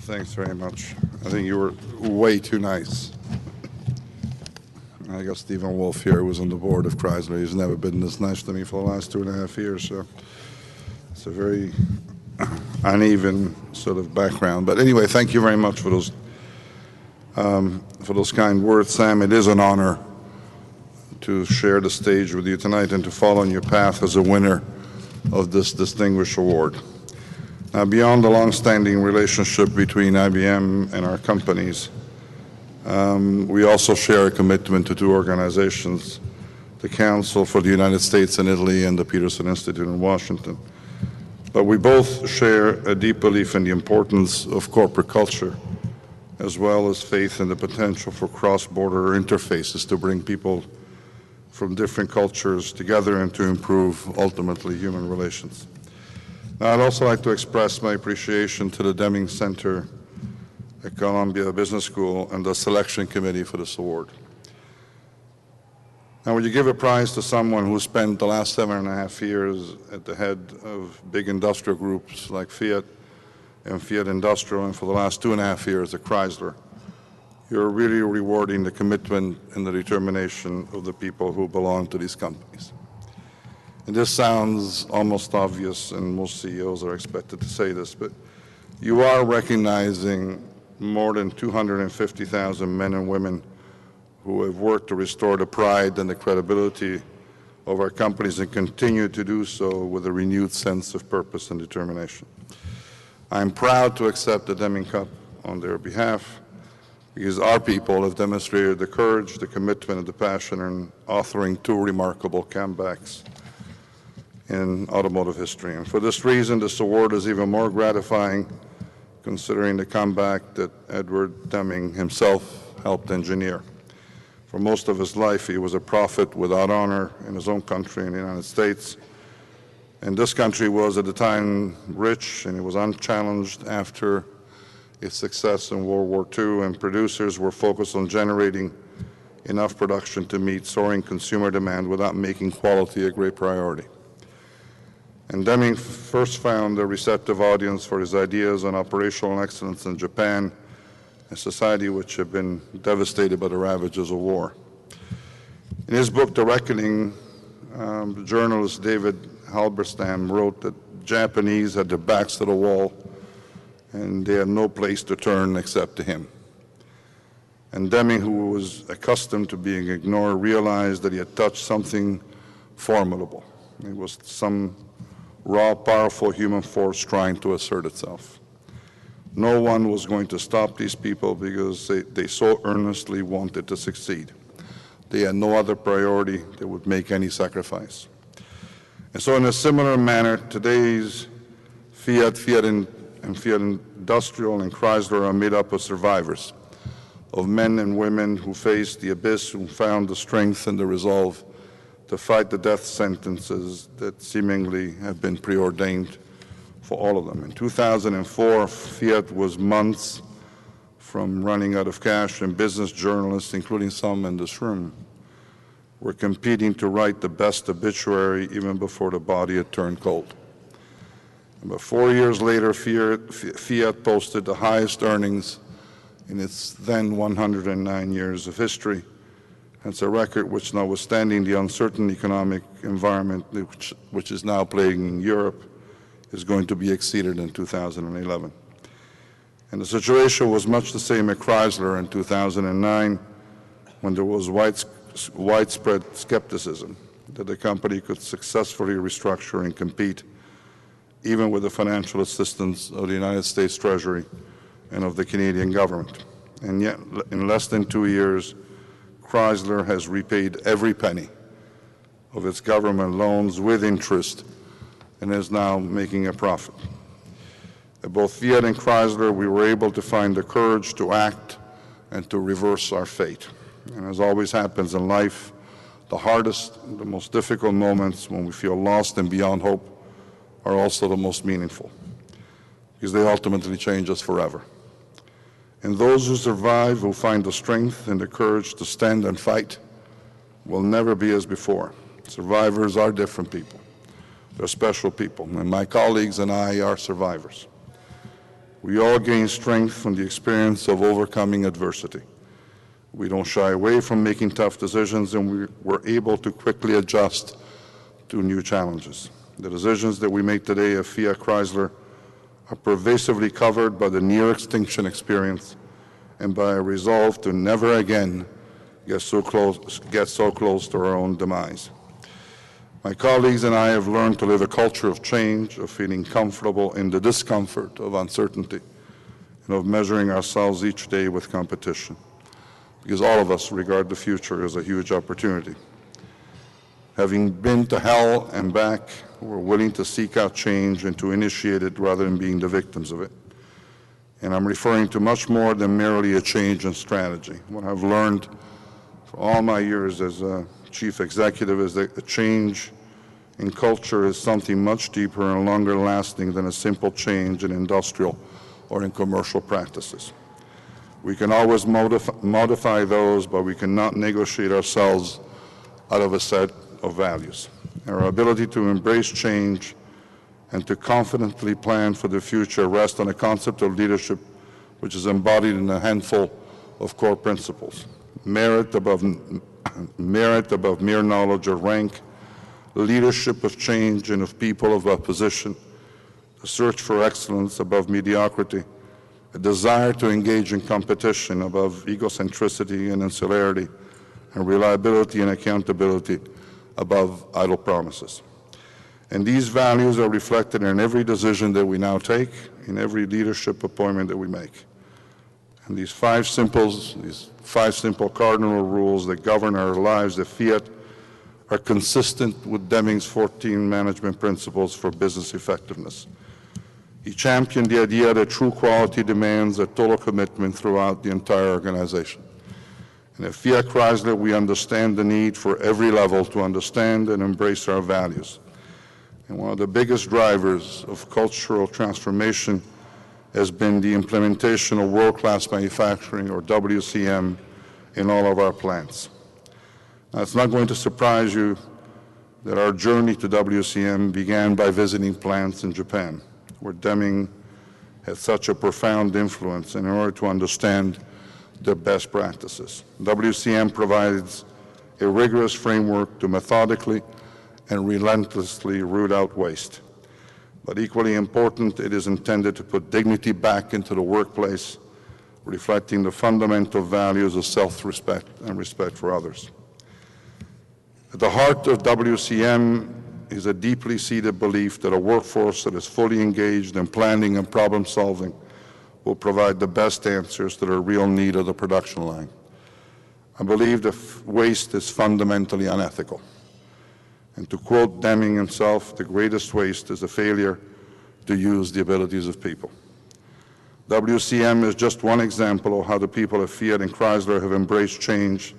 Thanks very much. I think you were way too nice. I got Stephen Wolf here, who was on the board of Chrysler. He's never been this nice to me for the last 2.5 years, so it's a very uneven sort of background. But anyway, thank you very much for those kind words, Sam. It is an honor to share the stage with you tonight and to follow in your path as a winner of this distinguished award. Now, beyond the long-standing relationship between IBM and our companies, we also share a commitment to two organizations, the Council for the United States and Italy and the Peterson Institute in Washington. But we both share a deep belief in the importance of corporate culture, as well as faith in the potential for cross-border interfaces to bring people from different cultures together and to improve, ultimately, human relations. Now, I'd also like to express my appreciation to the Deming Center at Columbia Business School and the selection committee for this award. Now, when you give a prize to someone who spent the last 7.5 years at the head of big industrial groups like Fiat and Fiat Industrial, and for the last 2.5 years at Chrysler, you're really rewarding the commitment and the determination of the people who belong to these companies. And this sounds almost obvious, and most CEOs are expected to say this, but you are recognizing more than 250,000 men and women who have worked to restore the pride and the credibility of our companies and continue to do so with a renewed sense of purpose and determination. I'm proud to accept the Deming Cup on their behalf because our people have demonstrated the courage, the commitment, and the passion in authoring two remarkable comebacks in automotive history. And for this reason, this award is even more gratifying considering the comeback that Edward Deming himself helped engineer. For most of his life, he was a prophet without honor in his own country, in the United States. And this country was at the time rich, and it was unchallenged after its success in World War II, and producers were focused on generating enough production to meet soaring consumer demand without making quality a great priority. And Deming first found a receptive audience for his ideas on operational excellence in Japan, a society which had been devastated by the ravages of war. In his book, The Reckoning, journalist David Halberstam wrote that Japanese had their backs to the wall and they had no place to turn except to him. And Deming, who was accustomed to being ignored, realized that he had touched something formidable. It was some raw, powerful human force trying to assert itself. No one was going to stop these people because they so earnestly wanted to succeed. They had no other priority that would make any sacrifice. And so in a similar manner, today's Fiat and Fiat Industrial and Chrysler are made up of survivors, of men and women who faced the abyss, who found the strength and the resolve to fight the death sentences that seemingly have been preordained for all of them. In 2004, Fiat was months from running out of cash, and business journalists, including some in this room, were competing to write the best obituary even before the body had turned cold. But 4 years later, Fiat posted the highest earnings in its then 109 years of history. It's a record which, notwithstanding the uncertain economic environment which is now plaguing Europe, is going to be exceeded in 2011. And the situation was much the same at Chrysler in 2009, when there was widespread skepticism that the company could successfully restructure and compete, even with the financial assistance of the United States Treasury and of the Canadian government. And yet, in less than 2 years, Chrysler has repaid every penny of its government loans with interest and is now making a profit. At both Fiat and Chrysler, we were able to find the courage to act and to reverse our fate. And as always happens in life, the hardest, the most difficult moments when we feel lost and beyond hope are also the most meaningful, because they ultimately change us forever. And those who survive, who find the strength and the courage to stand and fight, will never be as before. Survivors are different people. They're special people, and my colleagues and I are survivors. We all gain strength from the experience of overcoming adversity. We don't shy away from making tough decisions, and we're able to quickly adjust to new challenges. The decisions that we make today at Fiat Chrysler are pervasively covered by the near extinction experience and by a resolve to never again get so close to our own demise. My colleagues and I have learned to live a culture of change, of feeling comfortable in the discomfort of uncertainty, and of measuring ourselves each day with competition, because all of us regard the future as a huge opportunity. Having been to hell and back, we're willing to seek out change and to initiate it rather than being the victims of it. And I'm referring to much more than merely a change in strategy. What I've learned for all my years as a chief executive is that the change in culture is something much deeper and longer lasting than a simple change in industrial or in commercial practices. We can always modify those, but we cannot negotiate ourselves out of a set of values. Our ability to embrace change and to confidently plan for the future rests on a concept of leadership which is embodied in a handful of core principles: merit above mere knowledge or rank, leadership of change and of people above position, the search for excellence above mediocrity, a desire to engage in competition above egocentricity and insularity, and reliability and accountability above idle promises. And these values are reflected in every decision that we now take, in every leadership appointment that we make. And these five simple cardinal rules that govern our lives at Fiat are consistent with Deming's 14 management principles for business effectiveness. He championed the idea that true quality demands a total commitment throughout the entire organization. And at Fiat Chrysler, we understand the need for every level to understand and embrace our values. And one of the biggest drivers of cultural transformation has been the implementation of world-class manufacturing, or WCM, in all of our plants. Now, it's not going to surprise you that our journey to WCM began by visiting plants in Japan, where Deming had such a profound influence in order to understand their best practices. WCM provides a rigorous framework to methodically and relentlessly root out waste. But equally important, it is intended to put dignity back into the workplace, reflecting the fundamental values of self-respect and respect for others. At the heart of WCM is a deeply seated belief that a workforce that is fully engaged in planning and problem solving will provide the best answers to the real need of the production line. I believe that waste is fundamentally unethical. And to quote Deming himself, the greatest waste is a failure to use the abilities of people. WCM is just one example of how the people at Fiat and Chrysler have embraced change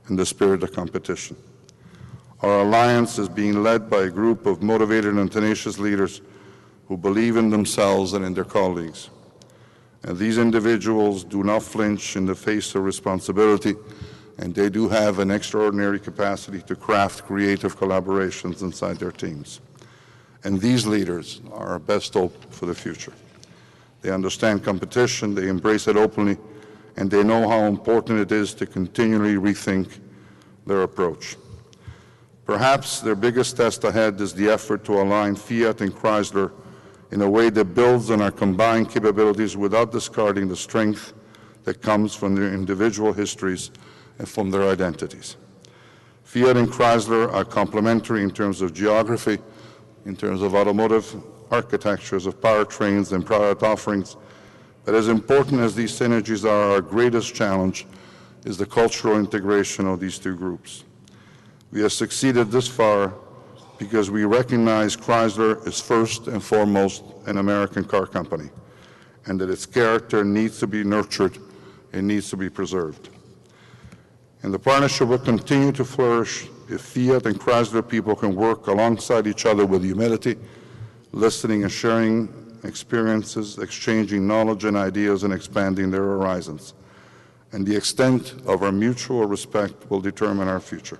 in the spirit of competition. Our alliance is being led by a group of motivated and tenacious leaders who believe in themselves and in their colleagues. And these individuals do not flinch in the face of responsibility, and they do have an extraordinary capacity to craft creative collaborations inside their teams. And these leaders are our best hope for the future. They understand competition, they embrace it openly, and they know how important it is to continually rethink their approach. Perhaps their biggest test ahead is the effort to align Fiat and Chrysler in a way that builds on our combined capabilities without discarding the strength that comes from their individual histories and from their identities. Fiat and Chrysler are complementary in terms of geography, in terms of automotive architectures, of powertrains and product offerings. But as important as these synergies are, our greatest challenge is the cultural integration of these two groups. We have succeeded this far because we recognize Chrysler is first and foremost an American car company, and that its character needs to be nurtured and needs to be preserved. And the partnership will continue to flourish if Fiat and Chrysler people can work alongside each other with humility, listening and sharing experiences, exchanging knowledge and ideas, and expanding their horizons. And the extent of our mutual respect will determine our future.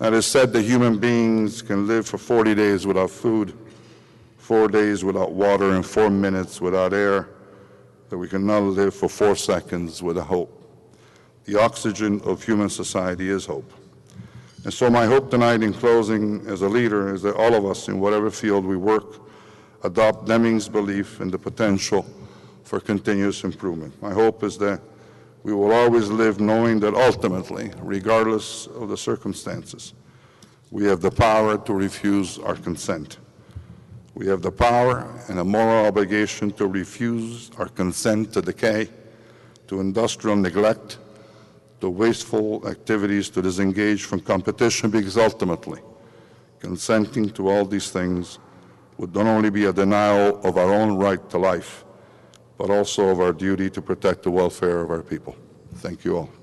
It is said that human beings can live for 40 days without food, 4 days without water and 4 minutes without air, that we can now live for 4 seconds with a hope. The oxygen of human society is hope. And so my hope tonight in closing as a leader is that all of us, in whatever field we work, adopt Deming's belief in the potential for continuous improvement. My hope is that we will always live knowing that ultimately, regardless of the circumstances, we have the power to refuse our consent. We have the power and a moral obligation to refuse our consent to decay, to industrial neglect, to wasteful activities, to disengage from competition, because ultimately, consenting to all these things would not only be a denial of our own right to life, but also of our duty to protect the welfare of our people. Thank you all.